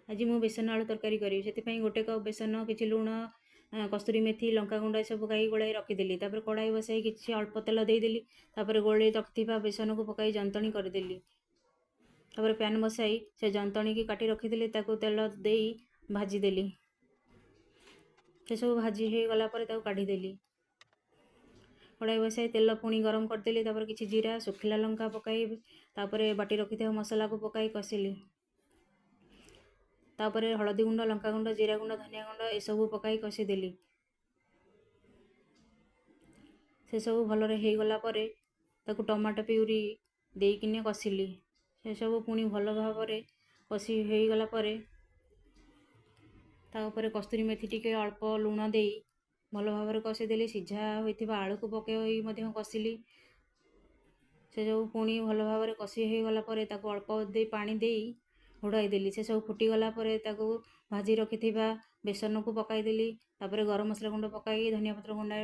आज मु बेसन आलू तरकारी करी से गोटे कप बेसन किसी लुण कस्तूरी मेथी लंका गुंड सब पकाई गोलाई रखीदेली। कड़ाई बसाई किसी अल्प तेल देदेली। गोलाई रखिथिबा बेसन को पकाई जंतणी करदेली। पैन बसाई से जंतणी की काटी रखीदेली तेल दे भाजीदेली। से सब भाजी हो गलापर काढ़ीदेली। कड़ाई बसाई तेल पुणी गरम करदेली। किसी जीरा सुखिला लंका पकाई बाटी रखी मसला को पकाई कषिली। हलदी गुंड लंका गुंड जीरा गुंड धनिया गुंड ए सब पकाई कषिदेली। से सब भलरे हो गलापर टमाटो प्यूरी देकिने कषिली। से सब पुणी भल भाव कषि हो गलापर कस्तूरी मेथी टिके अल्प लुण दे भल भाव कषिदेली। सिझा होइथिबा आलू को पकाई कषिली। से सब पुणी भल भाव कषि हो गलापर अल्प दे पानी दे घोड़ाई देली। से सब फुटी गलापर भाजी रखिथिबा बेसन को पकाई देली। गरम मसला गुंड पकाई धनिया पत्र गुंडा